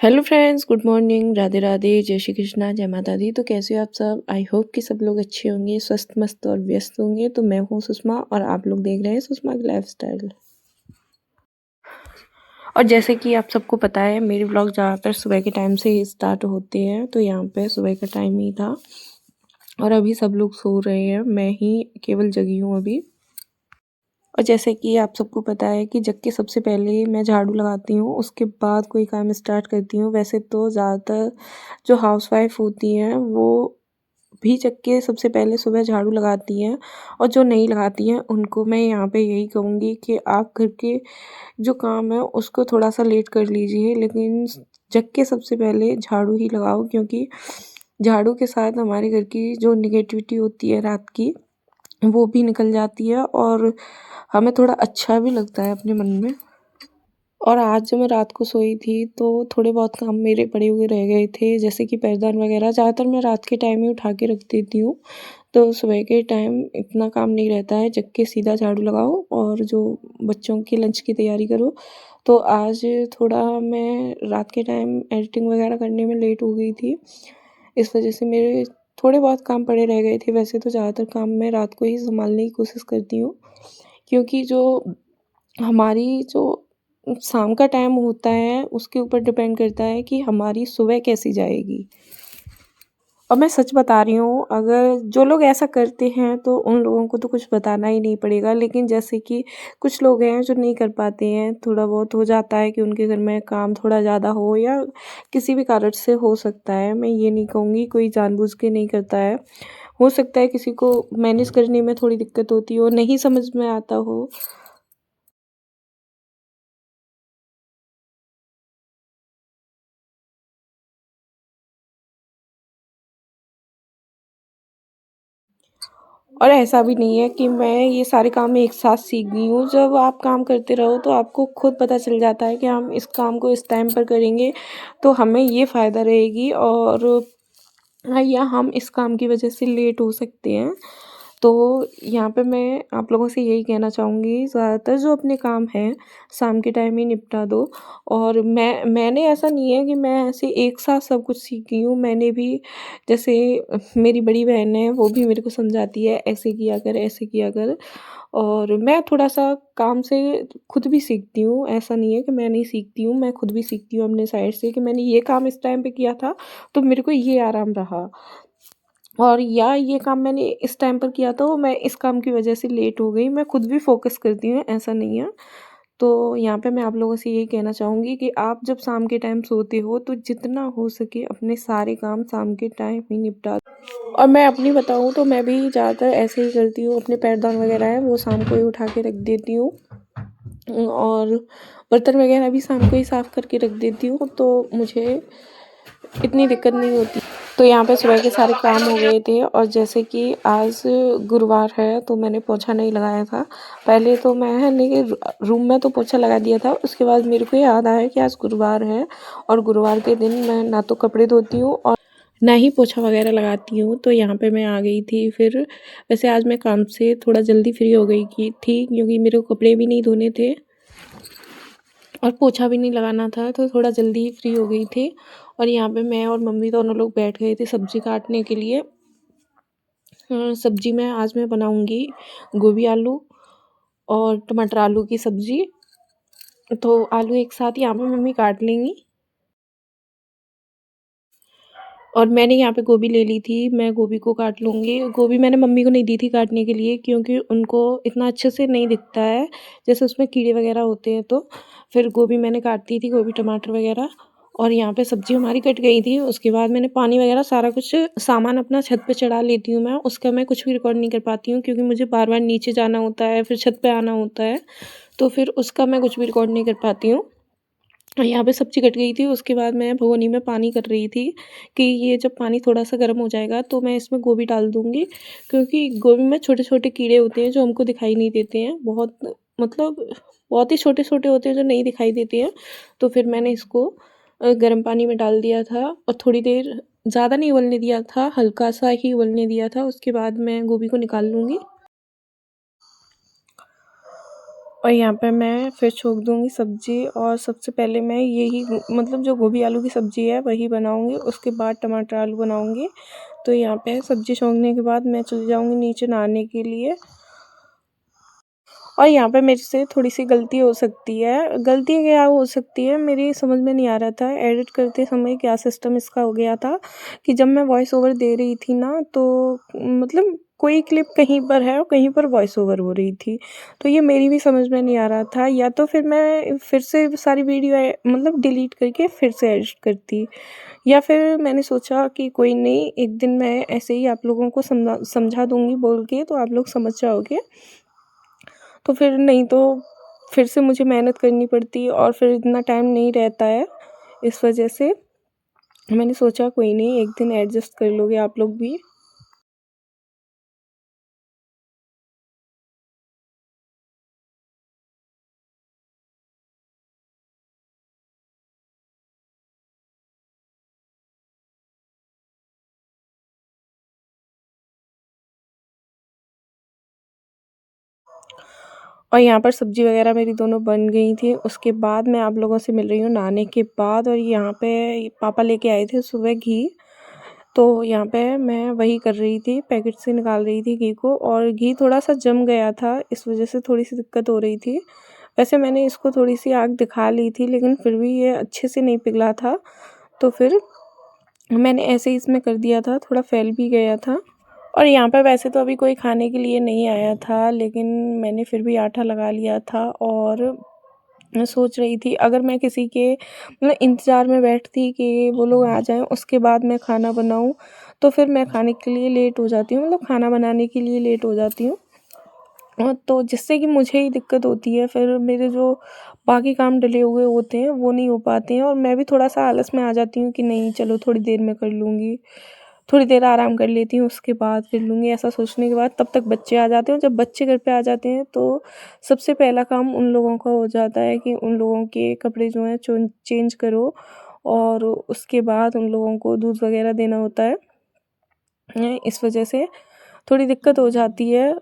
Hello friends, good morning, Radhe Radhe, जय श्री कृष्णा, जय माता दी। तो कैसे हो आप सब? आई होप कि सब लोग अच्छे होंगे, स्वस्थ मस्त और व्यस्त होंगे। तो मैं हूँ सुषमा और आप लोग देख रहे हैं सुषमा की लाइफस्टाइल। और जैसे कि आप सबको पता है, मेरे व्लॉग ज़्यादातर सुबह के टाइम से ही स्टार्ट होते हैं। तो यहाँ पे सुबह का टाइम ही था और अभी सब लोग सो रहे हैं, मैं ही केवल जगी हूँ अभी। और जैसे कि आप सबको पता है कि जग के सबसे पहले मैं झाड़ू लगाती हूँ, उसके बाद कोई काम स्टार्ट करती हूँ। वैसे तो ज़्यादातर जो हाउसवाइफ होती हैं वो भी जग के सबसे पहले सुबह झाड़ू लगाती हैं, और जो नहीं लगाती हैं उनको मैं यहाँ पे यही कहूँगी कि आप घर के जो काम है उसको थोड़ा सा लेट कर लीजिए, लेकिन जग के सबसे पहले झाड़ू ही लगाओ, क्योंकि झाड़ू के साथ हमारे घर की जो निगेटिविटी होती है रात की, वो भी निकल जाती है और हमें थोड़ा अच्छा भी लगता है अपने मन में। और आज जब मैं रात को सोई थी तो थोड़े बहुत काम मेरे पड़े हुए रह गए थे, जैसे कि पैरदान वगैरह। ज़्यादातर मैं रात के टाइम ही उठा के रख देती हूँ, तो सुबह के टाइम इतना काम नहीं रहता है। जग के सीधा झाड़ू लगाओ और जो बच्चों की लंच की तैयारी करो। तो आज थोड़ा मैं रात के टाइम एडिटिंग वगैरह करने में लेट हो गई थी, इस वजह से मेरे थोड़े बहुत काम पड़े रह गए थे। वैसे तो ज़्यादातर काम मैं रात को ही संभालने की कोशिश करती हूँ, क्योंकि जो हमारी जो शाम का टाइम होता है उसके ऊपर डिपेंड करता है कि हमारी सुबह कैसी जाएगी। और मैं सच बता रही हूँ, अगर जो लोग ऐसा करते हैं तो उन लोगों को तो कुछ बताना ही नहीं पड़ेगा। लेकिन जैसे कि कुछ लोग हैं जो नहीं कर पाते हैं, थोड़ा बहुत हो जाता है कि उनके घर में काम थोड़ा ज़्यादा हो या किसी भी कारण से हो सकता है। मैं ये नहीं कहूँगी कोई जानबूझ के नहीं करता है, हो सकता है किसी को मैनेज करने में थोड़ी दिक्कत होती हो, नहीं समझ में आता हो। और ऐसा भी नहीं है कि मैं ये सारे काम एक साथ सीख गई हूँ। जब आप काम करते रहो तो आपको खुद पता चल जाता है कि हम इस काम को इस टाइम पर करेंगे तो हमें ये फ़ायदा रहेगी, और या हम इस काम की वजह से लेट हो सकते हैं। तो यहाँ पे मैं आप लोगों से यही कहना चाहूँगी, ज़्यादातर जो अपने काम हैं शाम के टाइम ही निपटा दो। और मैंने ऐसा नहीं है कि मैं ऐसे एक साथ सब कुछ सीख गई हूँ। मैंने भी जैसे मेरी बड़ी बहन है, वो भी मेरे को समझाती है ऐसे किया कर, ऐसे किया कर। और मैं थोड़ा-सा काम से खुद भी सीखती हूँ, ऐसा नहीं है कि मैं नहीं सीखती हूँ, मैं खुद भी सीखती हूँ अपने साइड से कि मैंने ये काम इस टाइम पे किया था, तो मेरे को ये आराम रहा। और या ये काम मैंने इस टाइम पर किया तो मैं इस काम की वजह से लेट हो गई, मैं खुद भी फ़ोकस करती हूँ, ऐसा नहीं है। तो यहाँ पे मैं आप लोगों से यही कहना चाहूँगी कि आप जब शाम के टाइम सोते हो तो जितना हो सके अपने सारे काम शाम के टाइम ही निपटा दो। और मैं अपनी बताऊँ तो मैं भी ज़्यादातर ऐसे ही करती हूँ, अपने पैरदान वगैरह हैं वो शाम को ही उठा के रख देती हूँ। और बर्तन वगैरह भी शाम को ही साफ़ करके रख देती हूँ, तो मुझे इतनी दिक्कत नहीं होती। तो यहाँ पे सुबह के सारे काम हो गए थे, और जैसे कि आज गुरुवार है तो मैंने पोछा नहीं लगाया था। पहले तो मैंने रूम में तो पोछा लगा दिया था, उसके बाद मेरे को याद आया कि आज गुरुवार है और गुरुवार के दिन मैं ना तो कपड़े धोती हूँ और ना ही पोछा वगैरह लगाती हूँ। तो यहाँ पे मैं आ गई थी। फिर वैसे आज मैं काम से थोड़ा जल्दी फ्री हो गई की थी, क्योंकि मेरे को कपड़े भी नहीं धोने थे और पोछा भी नहीं लगाना था, तो थोड़ा जल्दी ही फ्री हो गई थी। और यहाँ पे मैं और मम्मी दोनों लोग बैठ गए थे सब्ज़ी काटने के लिए। सब्ज़ी में आज मैं बनाऊँगी गोभी आलू और टमाटर आलू की सब्ज़ी। तो आलू एक साथ यहाँ पे मम्मी काट लेंगी, और मैंने यहाँ पे गोभी ले ली थी, मैं गोभी को काट लूँगी। गोभी मैंने मम्मी को नहीं दी थी काटने के लिए, क्योंकि उनको इतना अच्छे से नहीं दिखता है, जैसे उसमें कीड़े वगैरह होते हैं। तो फिर गोभी मैंने काट दी थी, गोभी टमाटर वगैरह। और यहाँ पे सब्ज़ी हमारी कट गई थी। उसके बाद मैंने पानी वगैरह सारा कुछ सामान अपना छत पे चढ़ा लेती हूँ मैं, उसका मैं कुछ भी रिकॉर्ड नहीं कर पाती हूँ, क्योंकि मुझे बार-बार नीचे जाना होता है, फिर छत पे आना होता है, तो फिर उसका मैं कुछ भी रिकॉर्ड नहीं कर पाती हूँ। यहाँ पे सब्ज़ी कट गई थी, उसके बाद मैं भगोनी में पानी कर रही थी कि ये जब पानी थोड़ा-सा गर्म हो जाएगा तो मैं इसमें गोभी डाल दूँगी, क्योंकि गोभी में छोटे-छोटे कीड़े होते हैं जो हमको दिखाई नहीं देते हैं। बहुत मतलब बहुत ही छोटे-छोटे होते हैं जो नहीं दिखाई देते हैं। तो फिर मैंने इसको गर्म पानी में डाल दिया था और थोड़ी देर, ज़्यादा नहीं उबलने दिया था, हल्का-सा ही उबलने दिया था। उसके बाद मैं गोभी को निकाल लूँगी। और यहाँ पे मैं फिर छोंक दूँगी सब्ज़ी और सबसे पहले मैं यही मतलब जो गोभी आलू की सब्ज़ी है वही बनाऊँगी, उसके बाद टमाटर आलू बनाऊँगी। तो यहाँ पे सब्ज़ी छोंकने के बाद मैं चली जाऊँगी नीचे नहाने के लिए। और यहाँ पे मेरे से थोड़ी-सी गलती हो सकती है। गलती क्या हो सकती है मेरी समझ में नहीं आ रहा था एडिट करते समय क्या सिस्टम इसका हो गया था कि जब मैं वॉइस ओवर दे रही थी ना तो मतलब कोई क्लिप कहीं पर है और कहीं पर वॉइस ओवर हो रही थी। तो ये मेरी भी समझ में नहीं आ रहा था या तो फिर मैं फिर से सारी वीडियो मतलब डिलीट करके फिर से एडिट करती या फिर मैंने सोचा कि कोई नहीं एक दिन मैं ऐसे ही आप लोगों को समझा दूँगी बोल के तो आप लोग समझ जाओगे। तो फिर नहीं तो फिर से मुझे मेहनत करनी पड़ती और फिर इतना टाइम नहीं रहता है। इस वजह से मैंने सोचा कोई नहीं एक दिन एडजस्ट कर लोगे आप लोग भी। और यहाँ पर सब्ज़ी वग़ैरह मेरी दोनों बन गई थी। उसके बाद मैं आप लोगों से मिल रही हूँ नहाने के बाद और यहाँ पे पापा लेके आए थे सुबह घी। तो यहाँ पे मैं वही कर रही थी, पैकेट से निकाल रही थी घी को और घी थोड़ा-सा जम गया था, इस वज़ह से थोड़ी-सी दिक्कत हो रही थी। वैसे मैंने इसको थोड़ी-सी आग दिखा ली थी लेकिन फिर भी ये अच्छे से नहीं पिघला था। तो फिर मैंने ऐसे ही इसमें कर दिया था, थोड़ा फैल भी गया था। और यहाँ पे वैसे तो अभी कोई खाने के लिए नहीं आया था, लेकिन मैंने फिर भी आटा लगा लिया था और मैं सोच रही थी अगर मैं किसी के मतलब इंतज़ार में बैठती कि वो लोग आ जाएँ, उसके बाद मैं खाना बनाऊँ, तो फिर मैं खाने के लिए लेट हो जाती हूँ, मतलब खाना बनाने के लिए लेट हो जाती हूँ। तो जिससे कि मुझे ही दिक्कत होती है, फिर मेरे जो बाकी काम डले हुए होते हैं, वो नहीं हो पाते हैं और मैं भी थोड़ा-सा आलस में आ जाती हूँ कि नहीं चलो थोड़ी देर में कर लूँगी। थोड़ी देर आराम कर लेती हूँ, उसके बाद फिर लूँगी, ऐसा सोचने के बाद तब तक बच्चे आ जाते हैं। जब बच्चे घर पे आ जाते हैं, तो सबसे पहला काम उन लोगों का हो जाता है कि उन लोगों के कपड़े जो हैं चेंज करो और उसके बाद उन लोगों को दूध वगैरह देना होता है। इस वजह से थोड़ी दिक्कत हो जाती है।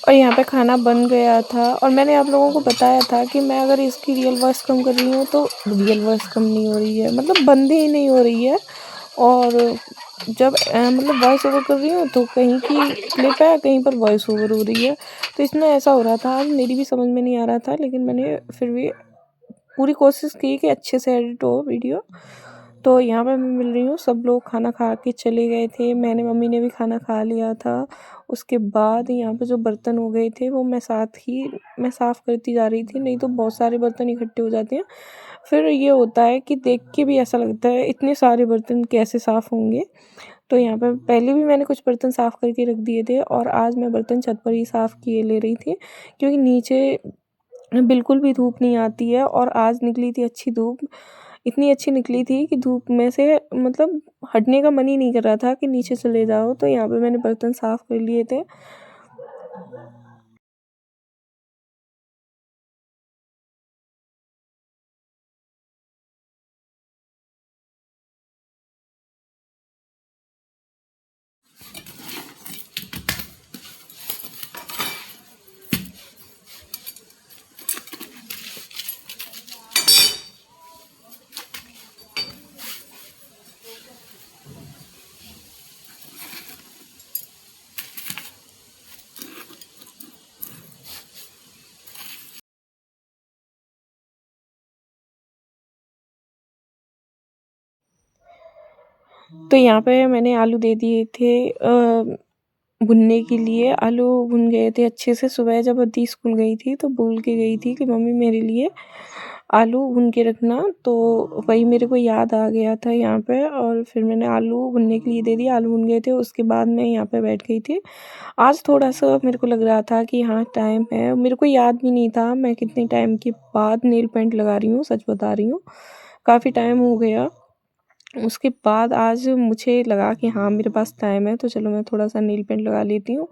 और यहाँ पे खाना बन गया था और मैंने आप लोगों को बताया था कि मैं अगर इसकी रियल वॉइस कम कर रही हूँ तो रियल वॉइस कम नहीं हो रही है, मतलब बंद ही नहीं हो रही है। और जब मतलब वॉइस ओवर कर रही हूँ तो कहीं की क्लिप है, कहीं पर वॉइस ओवर हो रही है। तो इसमें ऐसा हो रहा था, आज मेरी भी समझ में नहीं आ रहा था, लेकिन मैंने फिर भी पूरी कोशिश की कि अच्छे से एडिट हो वीडियो। तो यहाँ पे मैं मिल रही हूँ, सब लोग खाना खा के चले गए थे, मैंने मम्मी ने भी खाना खा लिया था। उसके बाद यहाँ पे जो बर्तन हो गए थे वो मैं साफ़ करती जा रही थी, नहीं तो बहुत सारे बर्तन इकट्ठे हो जाते हैं। फिर ये होता है कि देख के भी ऐसा लगता है इतने सारे बर्तन कैसे साफ़ होंगे। तो यहाँ पे पहले भी मैंने कुछ बर्तन साफ़ करके रख दिए थे और आज मैं बर्तन छत पर ही साफ़ किए ले रही थी, क्योंकि नीचे बिल्कुल भी धूप नहीं आती है और आज निकली थी अच्छी धूप। इतनी अच्छी निकली थी कि धूप में से मतलब हटने का मन ही नहीं कर रहा था कि नीचे चले जाओ। तो यहाँ पे मैंने बर्तन साफ़ कर लिए थे। तो यहाँ पे मैंने आलू दे दिए थे भुनने के लिए आलू भुन गए थे अच्छे से। सुबह जब अद्दी स्कूल गई थी तो बोल के गई थी कि मम्मी मेरे लिए आलू भून के रखना, तो वही मेरे को याद आ गया था यहाँ पे, और फिर मैंने आलू भुनने के लिए दे दिया। आलू भुन गए थे, उसके बाद मैं यहाँ पे बैठ गई थी। आज थोड़ा-सा मेरे को लग रहा था कि हाँ टाइम है, मेरे को याद भी नहीं था मैं कितने टाइम के बाद नेल पेंट लगा रही हूँ, सच बता रही हूँ। काफ़ी टाइम हो गया। उसके बाद आज मुझे लगा कि हाँ मेरे पास टाइम है, तो चलो मैं थोड़ा-सा नेल पेंट लगा लेती हूँ।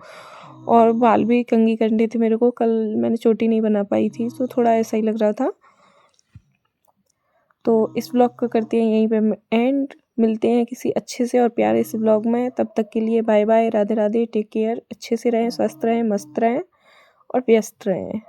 और बाल भी कंघी करने थे मेरे को, कल मैंने चोटी नहीं बना पाई थी, तो थोड़ा ऐसा ही लग रहा था। तो इस व्लॉग को करते हैं यहीं पे हम एंड। मिलते हैं किसी अच्छे से और प्यारे से व्लॉग में। तब तक के लिए bye bye, Radhe Radhe, take care, अच्छे से रहें, स्वस्थ रहें, मस्त रहें और व्यस्त रहें।